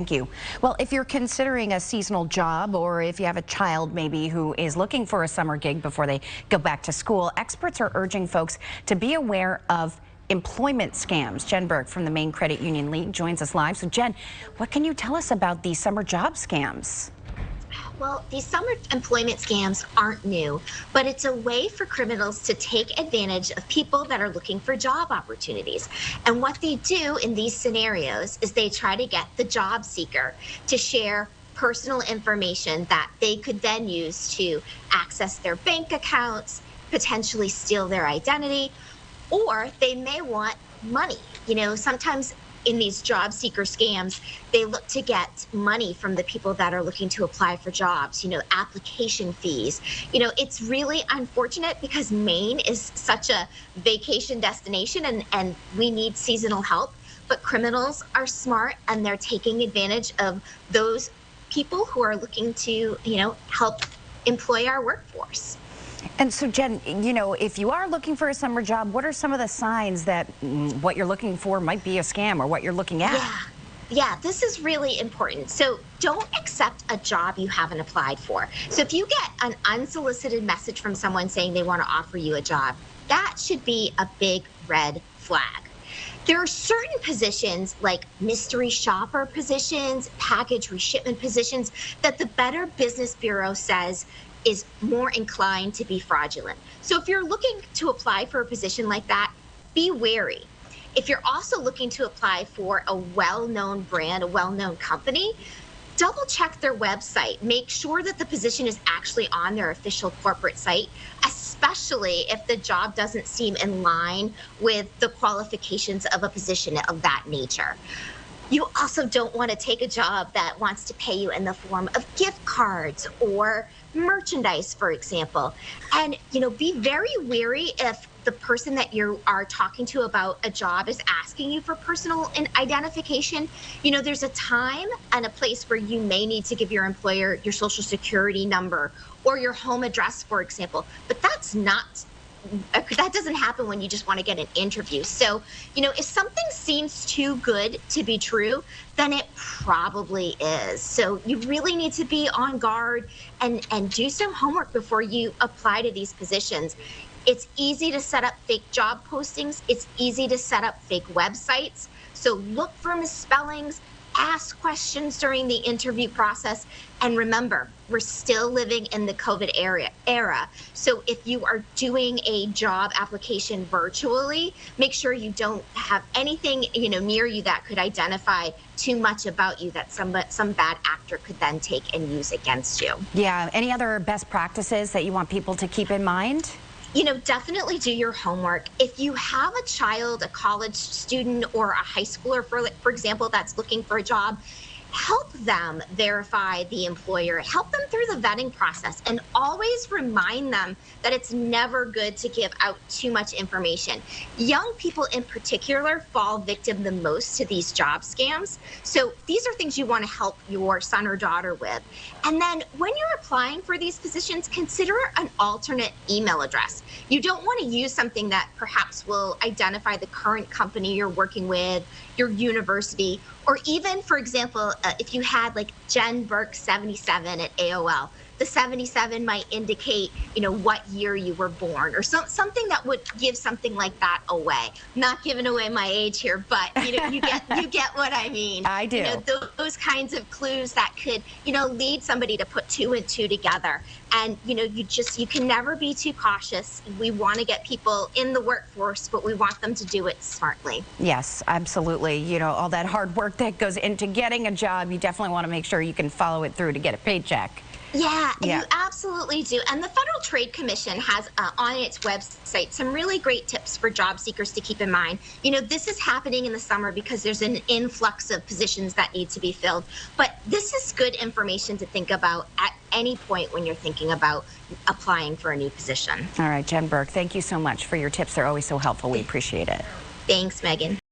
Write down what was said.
Thank you. Well, if you're considering a seasonal job or if you have a child maybe who is looking for a summer gig before they go back to school, experts are urging folks to be aware of employment scams. Jen Burke from the Maine Credit Union League joins us live. So Jen, what can you tell us about these summer job scams? Well, these summer employment scams aren't new, but it's a way for criminals to take advantage of people that are looking for job opportunities. And what they do in these scenarios is they try to get the job seeker to share personal information that they could then use to access their bank accounts, potentially steal their identity, or they may want money. Sometimes in these job seeker scams, they look to get money from the people that are looking to apply for jobs, application fees. It's really unfortunate because Maine is such a vacation destination and we need seasonal help, but criminals are smart and they're taking advantage of those people who are looking to, help employ our workforce. And so, Jen, if you are looking for a summer job, what are some of the signs that what you're looking for might be a scam or what you're looking at? Yeah, this is really important. So don't accept a job you haven't applied for. So if you get an unsolicited message from someone saying they want to offer you a job, that should be a big red flag. There are certain positions like mystery shopper positions, package reshipment positions that the Better Business Bureau says is more inclined to be fraudulent. So if you're looking to apply for a position like that, be wary. If you're also looking to apply for a well-known brand, a well-known company, double check their website. Make sure that the position is actually on their official corporate site, especially if the job doesn't seem in line with the qualifications of a position of that nature. You also don't want to take a job that wants to pay you in the form of gift cards or merchandise, for example. And, be very wary if the person that you are talking to about a job is asking you for personal identification. There's a time and a place where you may need to give your employer your social security number or your home address, for example, but that doesn't happen when you just want to get an interview. So, if something seems too good to be true, then it probably is. So you really need to be on guard and do some homework before you apply to these positions. It's easy to set up fake job postings. It's easy to set up fake websites. So look for misspellings, ask questions during the interview process. And remember, we're still living in the COVID era. So if you are doing a job application virtually, make sure you don't have anything, near you that could identify too much about you that some bad actor could then take and use against you. Yeah. Any other best practices that you want people to keep in mind? Definitely do your homework. If you have a child, a college student, or a high schooler, for example, that's looking for a job, help them verify the employer. Help them through the vetting process and always remind them that it's never good to give out too much information. Young people in particular fall victim the most to these job scams. So these are things you want to help your son or daughter with. And then when you're applying for these positions, consider an alternate email address. You don't want to use something that perhaps will identify the current company you're working with, your university, or even, for example, if you had like Jen Burke 77 at AOL, the 77 might indicate, what year you were born, or something that would give something like that away. Not giving away my age here, but you get what I mean. I do. Those kinds of clues that could, lead somebody to put two and two together. And you can never be too cautious. We want to get people in the workforce, but we want them to do it smartly. Yes, absolutely. All that hard work that goes into getting a job, you definitely want to make sure you can follow it through to get a paycheck. Yeah, you absolutely do. And the Federal Trade Commission has on its website some really great tips for job seekers to keep in mind. This is happening in the summer because there's an influx of positions that need to be filled. But this is good information to think about at any point when you're thinking about applying for a new position. All right, Jen Burke, thank you so much for your tips. They're always so helpful. We appreciate it. Thanks, Megan.